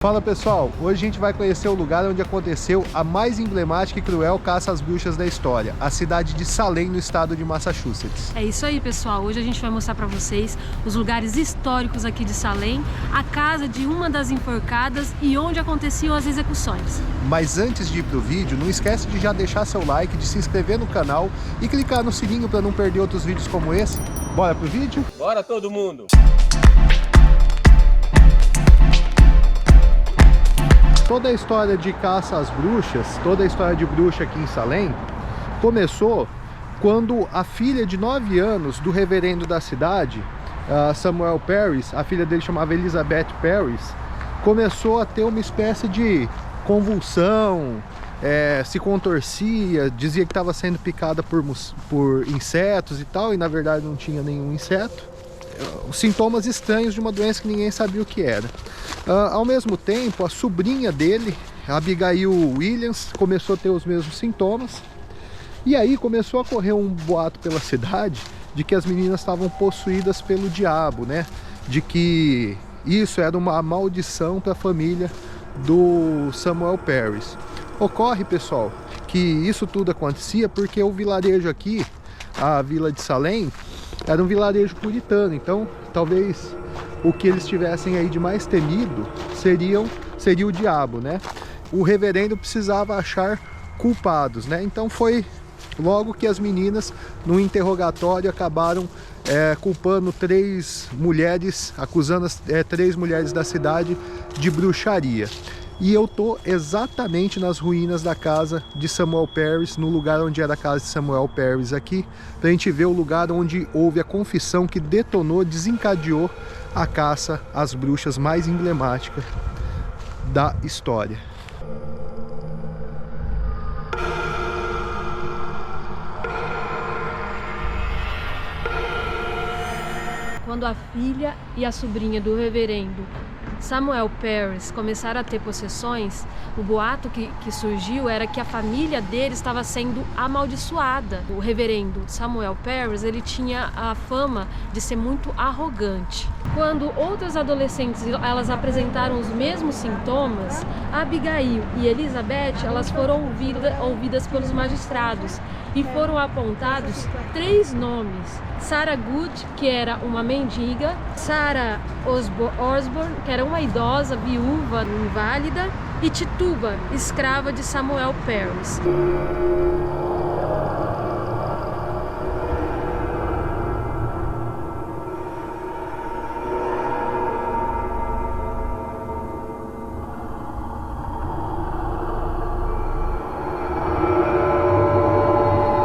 Fala pessoal, hoje a gente vai conhecer o lugar onde aconteceu a mais emblemática e cruel caça às bruxas da história, a cidade de Salem, no estado de Massachusetts. É isso aí, pessoal. Hoje a gente vai mostrar para vocês os lugares históricos aqui de Salem, a casa de uma das enforcadas e onde aconteciam as execuções. Mas antes de ir pro vídeo, não esquece de já deixar seu like, de se inscrever no canal e clicar no sininho para não perder outros vídeos como esse. Bora pro vídeo? Bora todo mundo! Toda a história de caça às bruxas, toda a história de bruxa aqui em Salem, começou quando a filha de 9 anos do reverendo da cidade, Samuel Parris, a filha dele chamava Elizabeth Parris, começou a ter uma espécie de convulsão, se contorcia, dizia que estava sendo picada por insetos e tal, e na verdade não tinha nenhum inseto. Os sintomas estranhos de uma doença que ninguém sabia o que era. Ao mesmo tempo, a sobrinha dele, Abigail Williams, começou a ter os mesmos sintomas. E aí começou a correr um boato pela cidade de que as meninas estavam possuídas pelo diabo, né? De que isso era uma maldição para a família do Samuel Parris. Ocorre, pessoal, que isso tudo acontecia porque o vilarejo aqui, a vila de Salem, era um vilarejo puritano, então talvez o que eles tivessem aí de mais temido seria o diabo, né? O reverendo precisava achar culpados, né? Então foi logo que as meninas, no interrogatório, acabaram culpando 3 mulheres, acusando as 3 mulheres da cidade de bruxaria. E eu tô exatamente nas ruínas da casa de Samuel Parris, no lugar onde era a casa de Samuel Parris aqui, pra gente ver o lugar onde houve a confissão que detonou, desencadeou a caça às bruxas mais emblemática da história. Quando a filha e a sobrinha do reverendo Samuel Parris começaram a ter possessões, o boato que surgiu era que a família dele estava sendo amaldiçoada. O reverendo Samuel Parris, ele tinha a fama de ser muito arrogante. Quando outras adolescentes elas apresentaram os mesmos sintomas, Abigail e Elizabeth elas foram ouvidas pelos magistrados e foram apontados 3 nomes: Sarah Good, que era uma mendiga, Sarah Osborne, que era uma idosa, viúva, inválida, e Tituba, escrava de Samuel Parris.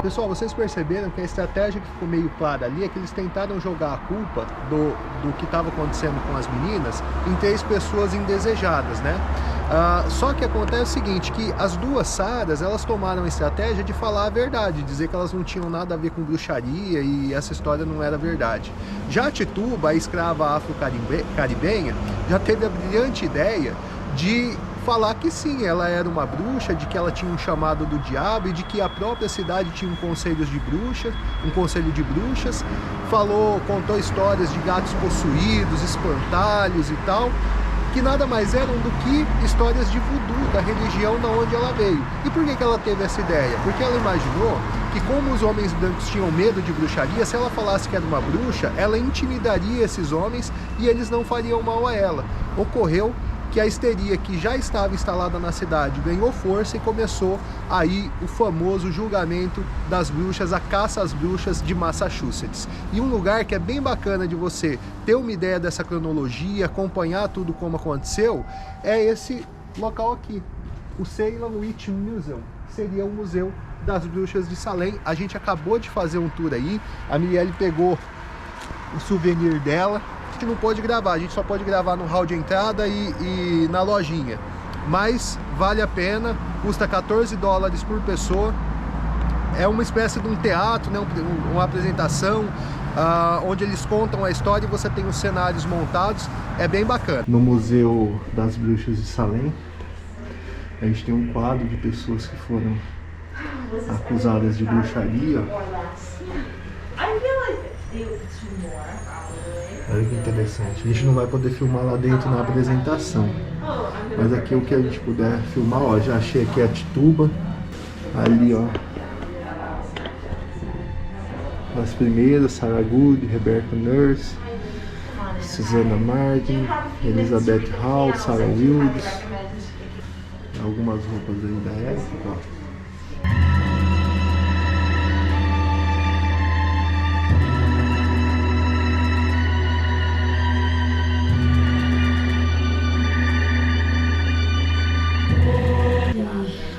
Pessoal, vocês perceberam que a estratégia que ficou meio clara ali é que eles tentaram jogar a culpa do que estava acontecendo com as meninas em 3 pessoas indesejadas, né? Só que acontece o seguinte, que as 2 Saras, elas tomaram a estratégia de falar a verdade, dizer que elas não tinham nada a ver com bruxaria e essa história não era verdade. Já a Tituba, a escrava afro-caribenha, já teve a brilhante ideia de falar que sim, ela era uma bruxa, de que ela tinha um chamado do diabo e de que a própria cidade tinha um conselho de bruxas, contou histórias de gatos possuídos, espantalhos e tal, que nada mais eram do que histórias de voodoo, da religião da onde ela veio. E por que ela teve essa ideia? Porque ela imaginou que, como os homens brancos tinham medo de bruxaria, se ela falasse que era uma bruxa, ela intimidaria esses homens e eles não fariam mal a ela. Ocorreu que a histeria que já estava instalada na cidade ganhou força e começou aí o famoso julgamento das bruxas, a caça às bruxas de Massachusetts. E um lugar que é bem bacana de você ter uma ideia dessa cronologia, acompanhar tudo como aconteceu, é esse local aqui, o Salem Witch Museum, que seria o Museu das Bruxas de Salem. A gente acabou de fazer um tour aí, a Mirelle pegou o souvenir dela. A gente não pode gravar, a gente só pode gravar no hall de entrada e na lojinha, mas vale a pena, custa $14 por pessoa, é uma espécie de um teatro, né? Uma apresentação onde eles contam a história e você tem os cenários montados, é bem bacana. No Museu das Bruxas de Salem, a gente tem um quadro de pessoas que foram acusadas de bruxaria. Olha que interessante. A gente não vai poder filmar lá dentro na apresentação, Mas aqui o que a gente puder filmar, ó, já achei aqui a Tituba, ali ó, as primeiras, Sarah Good, Rebecca Nurse, Susanna Martin, Elizabeth Hall, Sarah Wildes, algumas roupas aí da época, ó.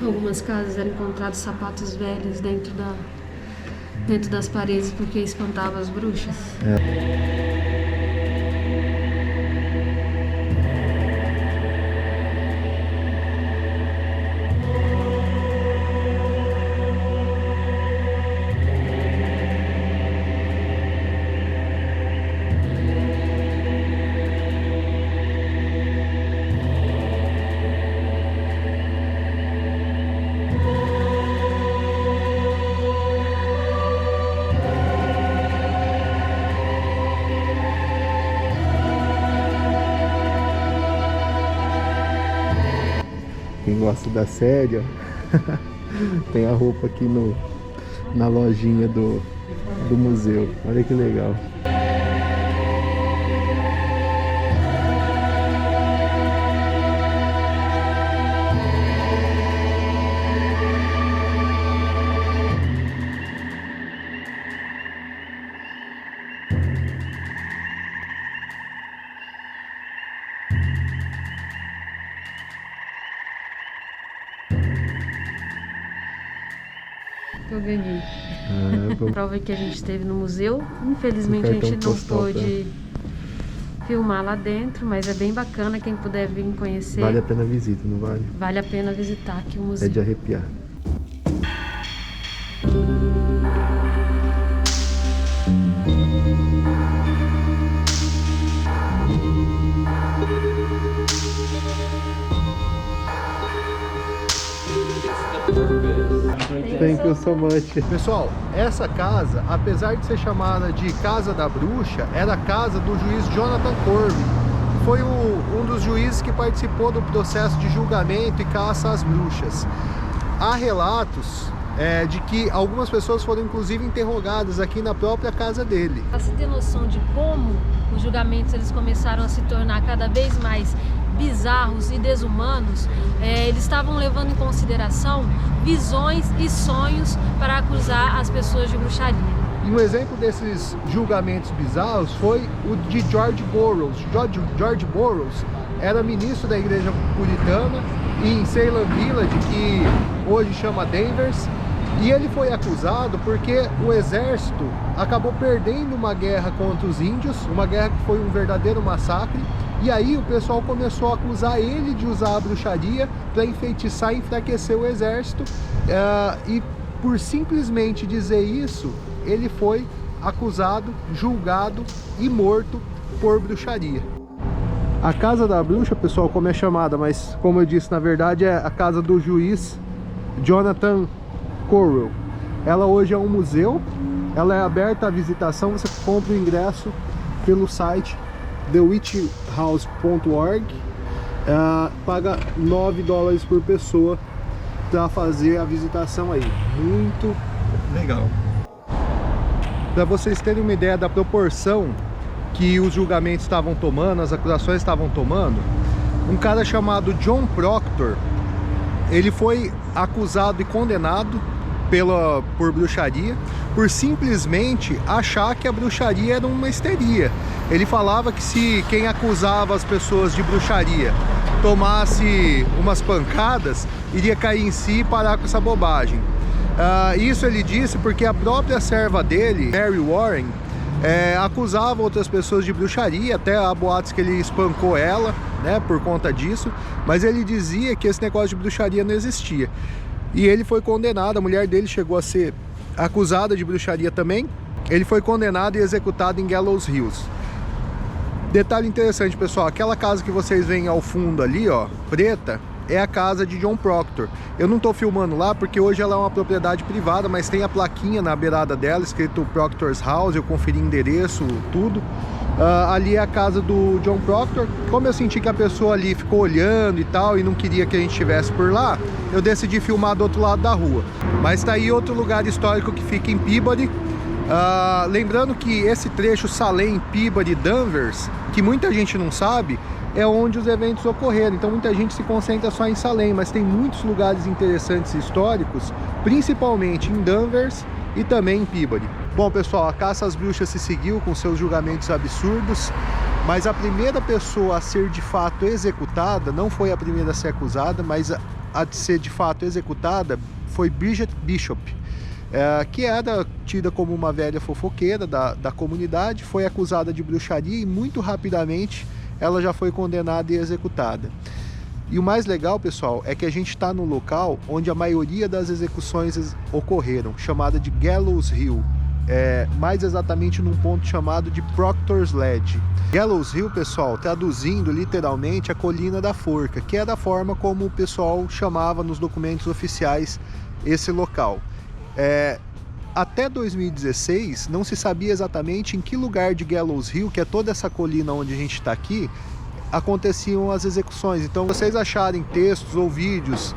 Algumas casas eram encontrados sapatos velhos dentro das paredes porque espantava as bruxas. Quem gosta da série, ó, tem a roupa aqui na lojinha do museu. Olha que legal. Eu ganhei. Prova que a gente esteve no museu. Infelizmente a gente não pôde filmar lá dentro, mas é bem bacana. Quem puder vir conhecer. Vale a pena a visita, não vale? Vale a pena visitar aqui o museu. É de arrepiar. Thank you so much. Pessoal, essa casa, apesar de ser chamada de Casa da Bruxa, era a casa do juiz Jonathan Corvey. Foi um dos juízes que participou do processo de julgamento e caça às bruxas. Há relatos de que algumas pessoas foram inclusive interrogadas aqui na própria casa dele. Para se ter noção de como os julgamentos eles começaram a se tornar cada vez mais bizarros e desumanos, eles estavam levando em consideração visões e sonhos para acusar as pessoas de bruxaria. E um exemplo desses julgamentos bizarros foi o de George Burroughs. George Burroughs era ministro da igreja puritana em Salem Village, que hoje chama Danvers, e ele foi acusado porque o exército acabou perdendo uma guerra contra os índios, uma guerra que foi um verdadeiro massacre. E aí o pessoal começou a acusar ele de usar a bruxaria para enfeitiçar e enfraquecer o exército. E por simplesmente dizer isso, ele foi acusado, julgado e morto por bruxaria. A Casa da Bruxa, pessoal, como é chamada, mas como eu disse, na verdade é a casa do juiz Jonathan Corwell. Ela hoje é um museu, ela é aberta à visitação, você compra o ingresso pelo site thewitchhouse.org, paga $9 por pessoa para fazer a visitação aí. Muito legal. Para vocês terem uma ideia da proporção que os julgamentos estavam tomando, as acusações estavam tomando, um cara chamado John Proctor, ele foi acusado e condenado por bruxaria, por simplesmente achar que a bruxaria era uma histeria. Ele falava que se quem acusava as pessoas de bruxaria tomasse umas pancadas, iria cair em si e parar com essa bobagem. Isso ele disse porque a própria serva dele, Mary Warren, acusava outras pessoas de bruxaria, até há boatos que ele espancou ela, né, por conta disso, mas ele dizia que esse negócio de bruxaria não existia. E ele foi condenado, a mulher dele chegou a ser acusada de bruxaria também. Ele foi condenado e executado em Gallows Hills. Detalhe interessante, pessoal, aquela casa que vocês veem ao fundo ali, ó, preta, é a casa de John Proctor. Eu não estou filmando lá porque hoje ela é uma propriedade privada, mas tem a plaquinha na beirada dela, escrito Proctor's House, eu conferi endereço, tudo. Ali é a casa do John Proctor. Como eu senti que a pessoa ali ficou olhando e tal, e não queria que a gente estivesse por lá, eu decidi filmar do outro lado da rua. Mas tá aí outro lugar histórico que fica em Peabody. Lembrando que esse trecho Salem, Peabody, Danvers, que muita gente não sabe, é onde os eventos ocorreram. Então muita gente se concentra só em Salem, mas tem muitos lugares interessantes e históricos, principalmente em Danvers e também em Peabody. Bom, pessoal, a caça às bruxas se seguiu com seus julgamentos absurdos, mas a primeira pessoa a ser de fato executada, não foi a primeira a ser acusada, mas a de ser de fato executada foi Bridget Bishop, que era tida como uma velha fofoqueira da comunidade, foi acusada de bruxaria e muito rapidamente ela já foi condenada e executada. E o mais legal, pessoal, é que a gente está no local onde a maioria das execuções ocorreram, chamada de Gallows Hill. Mais exatamente num ponto chamado de Proctor's Ledge. Gallows Hill, pessoal, traduzindo literalmente a colina da forca, que é da forma como o pessoal chamava nos documentos oficiais esse local. Até 2016 não se sabia exatamente em que lugar de Gallows Hill, que é toda essa colina onde a gente está aqui, aconteciam as execuções. Então, se vocês acharem textos ou vídeos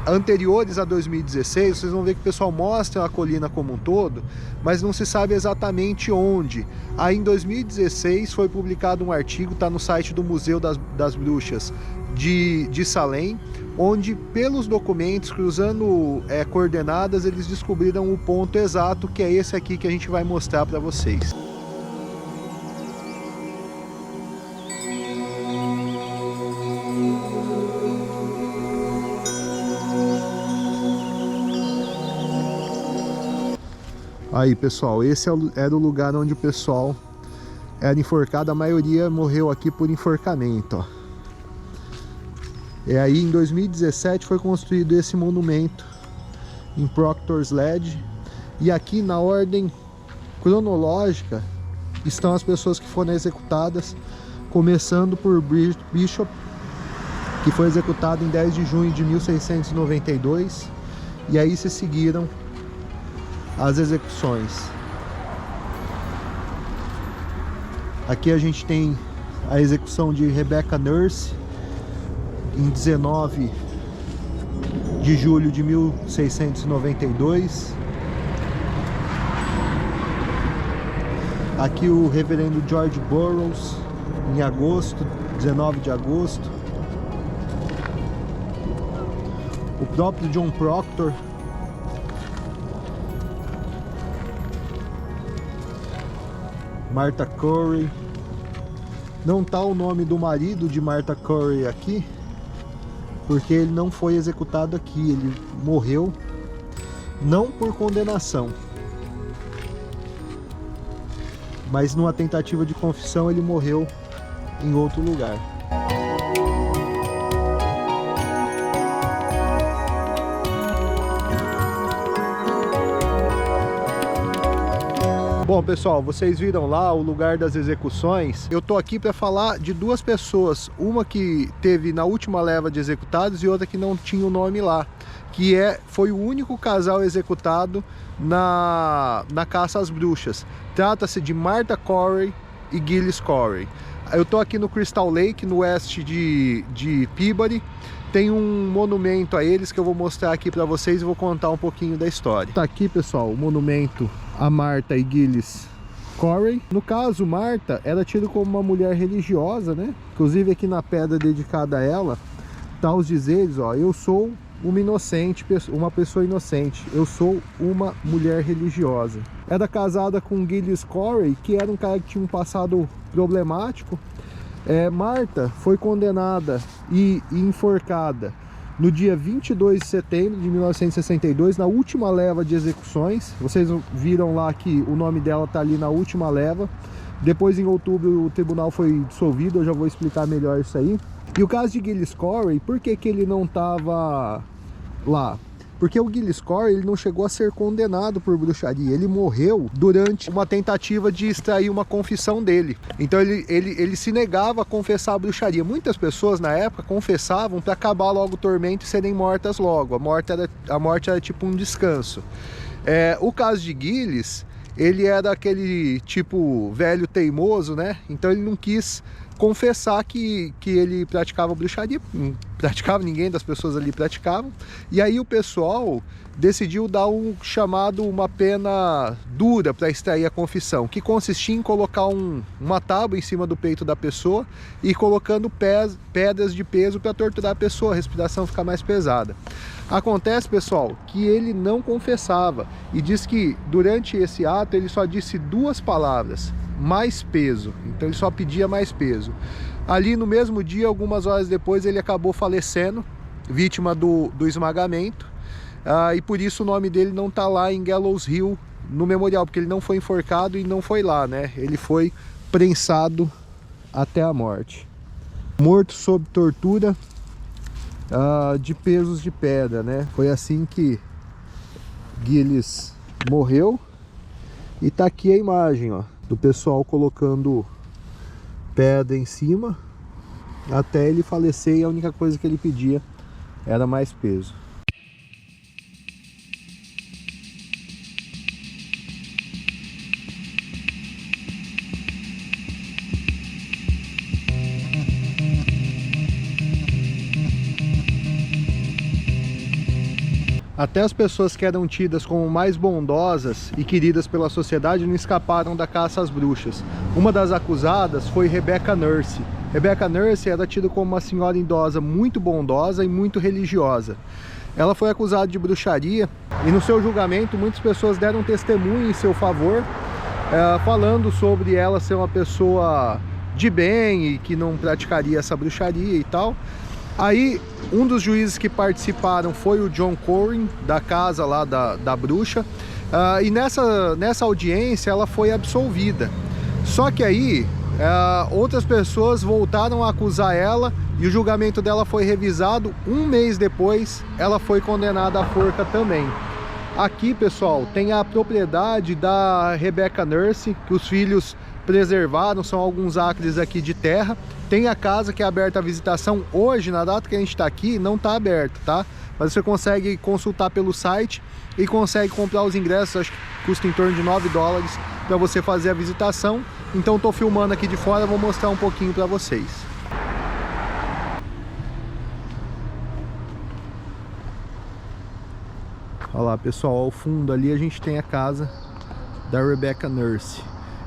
anteriores a 2016, vocês vão ver que o pessoal mostra a colina como um todo, mas não se sabe exatamente onde. Aí em 2016 foi publicado um artigo, está no site do Museu das Bruxas de Salem, onde pelos documentos, cruzando coordenadas, eles descobriram o ponto exato, que é esse aqui que a gente vai mostrar para vocês. Aí, pessoal, esse era o lugar onde o pessoal era enforcado. A maioria morreu aqui por enforcamento, ó. E aí, em 2017, foi construído esse monumento em Proctor's Ledge. E aqui, na ordem cronológica, estão as pessoas que foram executadas, começando por Bridget Bishop, que foi executada em 10 de junho de 1692. E aí se seguiram as execuções. Aqui a gente tem a execução de Rebecca Nurse em 19 de julho de 1692. Aqui o reverendo George Burroughs em agosto, 19 de agosto. O próprio John Proctor. Martha Corey. Não está o nome do marido de Martha Corey aqui, porque ele não foi executado aqui. Ele morreu não por condenação, mas numa tentativa de confissão ele morreu em outro lugar. Bom, pessoal, vocês viram lá o lugar das execuções. Eu tô aqui para falar de duas pessoas, uma que teve na última leva de executados e outra que não tinha o nome lá, que foi o único casal executado na caça às bruxas. Trata-se de Martha Corey e Gillis Corey. Eu tô aqui no Crystal Lake, no oeste de Peabody. Tem um monumento a eles que eu vou mostrar aqui para vocês e vou contar um pouquinho da história. Tá aqui, pessoal, o monumento a Martha e Gillis Corey. No caso, Martha era tida como uma mulher religiosa, né? Inclusive aqui na pedra dedicada a ela, tá os dizeres, ó: eu sou uma inocente, uma pessoa inocente, eu sou uma mulher religiosa. Era casada com Gillis Corey, que era um cara que tinha um passado problemático. Martha foi condenada e enforcada no dia 22 de setembro de 1962, na última leva de execuções. Vocês viram lá que o nome dela está ali na última leva. Depois, em outubro, o tribunal foi dissolvido, eu já vou explicar melhor isso aí. E o caso de Gillis Corey, por que ele não estava lá? Porque o Gillis Corey, ele não chegou a ser condenado por bruxaria. Ele morreu durante uma tentativa de extrair uma confissão dele. Então ele se negava a confessar a bruxaria. Muitas pessoas na época confessavam para acabar logo o tormento e serem mortas logo. A morte era tipo um descanso. O caso de Gillis, ele era aquele tipo velho teimoso, né? Então ele não quis confessar que ele praticava bruxaria, não praticava, ninguém das pessoas ali praticavam. E aí o pessoal decidiu dar uma pena dura para extrair a confissão, que consistia em colocar uma tábua em cima do peito da pessoa e colocando pedras de peso para torturar a pessoa, a respiração ficar mais pesada. Acontece, pessoal, que ele não confessava e diz que durante esse ato ele só disse 2 palavras: mais peso. Então ele só pedia mais peso. Ali no mesmo dia, algumas horas depois, ele acabou falecendo, vítima do esmagamento, e por isso o nome dele não está lá em Gallows Hill no memorial, porque ele não foi enforcado e não foi lá, né? Ele foi prensado até a morte, morto sob tortura de pesos de pedra, né? Foi assim que Gillis morreu. E tá aqui a imagem, ó, do pessoal colocando pedra em cima até ele falecer, e a única coisa que ele pedia era mais peso. Até as pessoas que eram tidas como mais bondosas e queridas pela sociedade não escaparam da caça às bruxas. Uma das acusadas foi Rebecca Nurse. Rebecca Nurse era tida como uma senhora idosa muito bondosa e muito religiosa. Ela foi acusada de bruxaria e no seu julgamento muitas pessoas deram testemunho em seu favor, falando sobre ela ser uma pessoa de bem e que não praticaria essa bruxaria e tal. Aí um dos juízes que participaram foi o John Corwin, da casa lá da bruxa, e nessa audiência ela foi absolvida. Só que aí outras pessoas voltaram a acusar ela e o julgamento dela foi revisado. Um mês depois ela foi condenada à forca também. Aqui, pessoal, tem a propriedade da Rebecca Nurse, que os filhos preservaram, são alguns acres aqui de terra. Tem a casa que é aberta à visitação. Hoje, na data que a gente está aqui, não está aberto, tá? Mas você consegue consultar pelo site e consegue comprar os ingressos, acho que custa em torno de $9 para você fazer a visitação. Então estou filmando aqui de fora, vou mostrar um pouquinho para vocês. Olha lá, pessoal, ao fundo ali a gente tem a casa da Rebecca Nurse.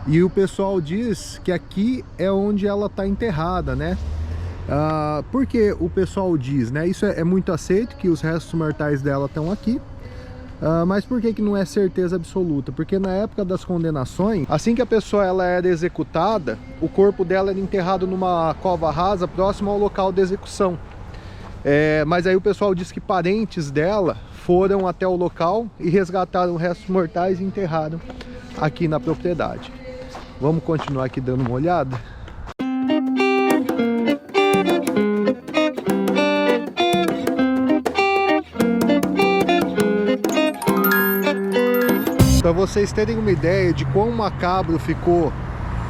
E o pessoal diz que aqui é onde ela está enterrada, né? Por que o pessoal diz, né? Isso é muito aceito, que os restos mortais dela estão aqui. Mas por que não é certeza absoluta? Porque na época das condenações, assim que a pessoa ela era executada, o corpo dela era enterrado numa cova rasa próximo ao local de execução. Mas aí o pessoal diz que parentes dela foram até o local e resgataram restos mortais e enterraram aqui na propriedade. Vamos continuar aqui dando uma olhada? Para vocês terem uma ideia de quão macabro ficou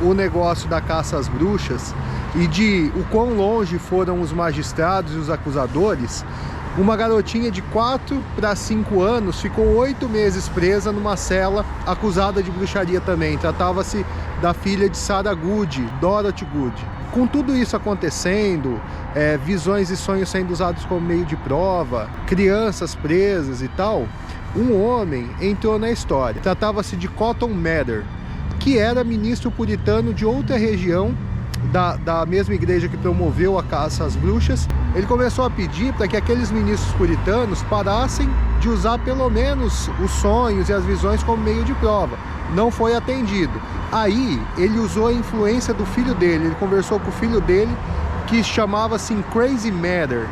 o negócio da caça às bruxas e de o quão longe foram os magistrados e os acusadores, uma garotinha de 4 para 5 anos ficou 8 meses presa numa cela, acusada de bruxaria também. Tratava-se da filha de Sarah Good, Dorothy Good. Com tudo isso acontecendo, visões e sonhos sendo usados como meio de prova, crianças presas e tal, um homem entrou na história. Tratava-se de Cotton Mather, que era ministro puritano de outra região da mesma igreja que promoveu a caça às bruxas. Ele começou a pedir para que aqueles ministros puritanos parassem de usar pelo menos os sonhos e as visões como meio de prova. Não foi atendido. Aí ele usou a influência do filho dele, ele conversou com o filho dele, que chamava-se Crazy Mather.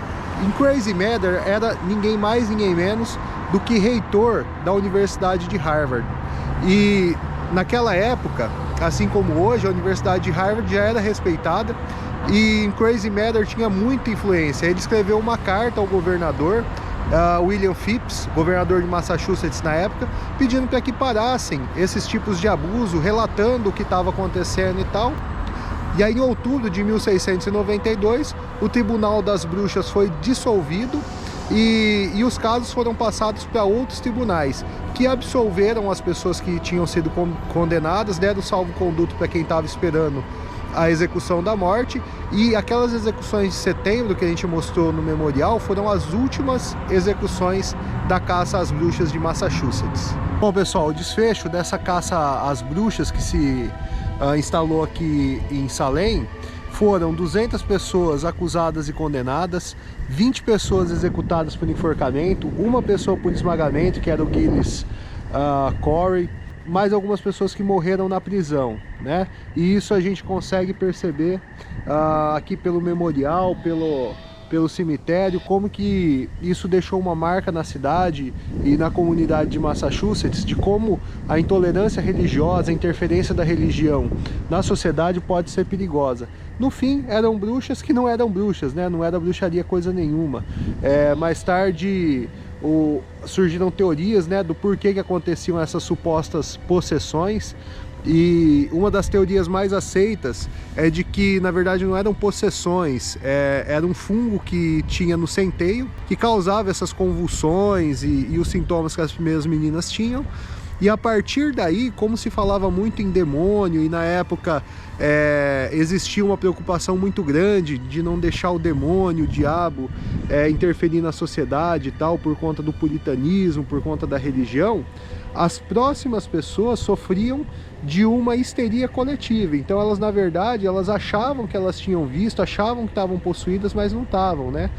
E Crazy Mather era ninguém mais, ninguém menos do que reitor da Universidade de Harvard. E naquela época, assim como hoje, a Universidade de Harvard já era respeitada e Crazy Mather tinha muita influência. Ele escreveu uma carta ao governador William Phipps, governador de Massachusetts na época, pedindo para que parassem esses tipos de abuso, relatando o que estava acontecendo e tal. E aí, em outubro de 1692, o Tribunal das Bruxas foi dissolvido e os casos foram passados para outros tribunais, que absolveram as pessoas que tinham sido condenadas, deram salvo-conduto para quem estava esperando a execução da morte, e aquelas execuções de setembro que a gente mostrou no memorial foram as últimas execuções da caça às bruxas de Massachusetts. Bom, pessoal, o desfecho dessa caça às bruxas que se instalou aqui em Salem foram 200 pessoas acusadas e condenadas, 20 pessoas executadas por enforcamento, uma pessoa por esmagamento, que era o Gilles Corey, mais algumas pessoas que morreram na prisão, né? E isso a gente consegue perceber aqui pelo memorial, pelo cemitério, como que isso deixou uma marca na cidade e na comunidade de Massachusetts, de como a intolerância religiosa, a interferência da religião na sociedade pode ser perigosa. No fim, eram bruxas que não eram bruxas, né? Não era bruxaria coisa nenhuma. Mais tarde surgiram teorias, né, do porquê que aconteciam essas supostas possessões, e uma das teorias mais aceitas é de que na verdade não eram possessões, era um fungo que tinha no centeio que causava essas convulsões e os sintomas que as primeiras meninas tinham. E a partir daí, como se falava muito em demônio, e na época existia uma preocupação muito grande de não deixar o demônio, o diabo, interferir na sociedade e tal, por conta do puritanismo, por conta da religião, as próximas pessoas sofriam de uma histeria coletiva. Então elas, na verdade, elas achavam que elas tinham visto, achavam que estavam possuídas, mas não estavam, né?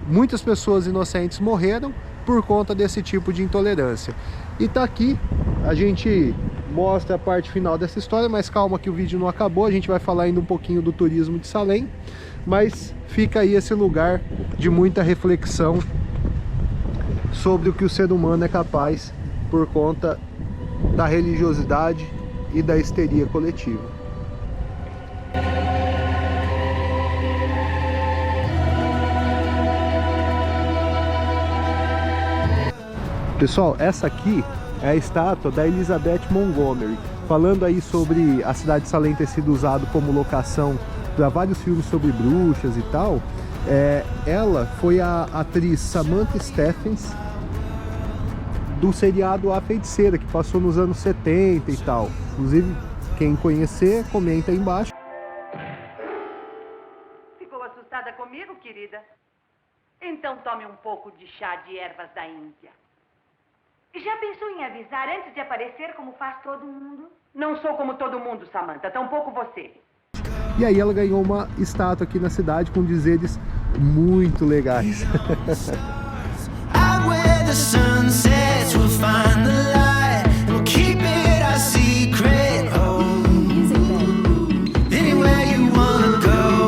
Muitas pessoas inocentes morreram por conta desse tipo de intolerância. E tá aqui, a gente mostra a parte final dessa história, mas calma que o vídeo não acabou, a gente vai falar ainda um pouquinho do turismo de Salem, mas fica aí esse lugar de muita reflexão sobre o que o ser humano é capaz por conta da religiosidade e da histeria coletiva. Pessoal, essa aqui é a estátua da Elizabeth Montgomery, falando aí sobre a cidade de Salem ter sido usado como locação para vários filmes sobre bruxas e tal. Ela foi a atriz Samantha Stephens do seriado A Feiticeira, que passou nos anos 70 e tal. Inclusive, quem conhecer, comenta aí embaixo. Ficou assustada comigo, querida? Então tome um pouco de chá de ervas da Índia. Já pensou em avisar antes de aparecer, como faz todo mundo? Não sou como todo mundo, Samantha, tampouco você. E aí ela ganhou uma estátua aqui na cidade com dizeres muito legais.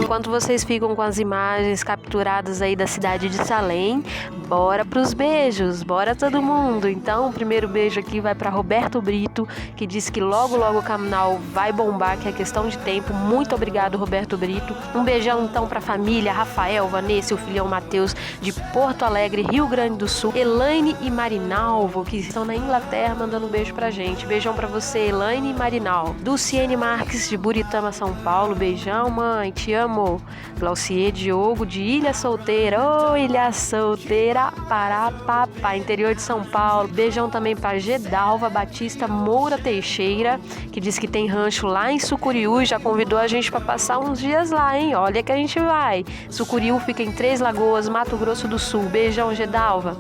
Enquanto vocês ficam com as imagens capturadas aí da cidade de Salem, bora pros beijos, bora todo mundo. Então o primeiro beijo aqui vai para Roberto Brito, que disse que logo o canal vai bombar, que é questão de tempo. Muito obrigado, Roberto Brito. Um beijão então para a família Rafael, Vanessa e o filhão Matheus de Porto Alegre, Rio Grande do Sul, Elaine e Marinalvo, que estão na Inglaterra, mandando um beijo pra gente. Beijão pra você, Elaine e Marinalvo. Dulciene Marques de Buritama, São Paulo, beijão, mãe, te amo. Glaucier Diogo de Ilha Solteira, Ilha Solteira, Parapapá, interior de São Paulo. Beijão também para Gedalva Batista Moura Teixeira, que diz que tem rancho lá em Sucuriú, já convidou a gente para passar uns dias lá, hein? Olha que a gente vai. Sucuriú fica em Três Lagoas, Mato Grosso do Sul. Beijão, Gedalva.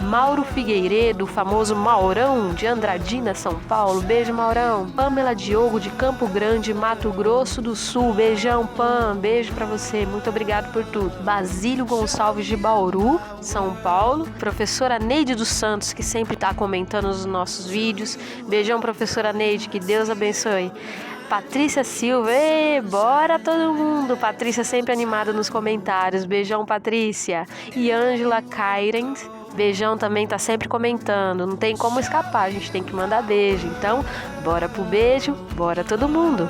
Mauro Figueiredo, famoso Maurão, de Andradina, São Paulo. Beijo, Maurão. Pamela Diogo, de Campo Grande, Mato Grosso do Sul. Beijão, Pam. Beijo pra você. Muito obrigado por tudo. Basílio Gonçalves, de Bauru, São Paulo. Professora Neide dos Santos, que sempre tá comentando os nossos vídeos. Beijão, professora Neide. Que Deus abençoe. Patrícia Silva, bora todo mundo. Patrícia sempre animada nos comentários. Beijão, Patrícia. E Ângela Cairens, beijão também, tá sempre comentando. Não tem como escapar, a gente tem que mandar beijo. Então, bora pro beijo, bora todo mundo.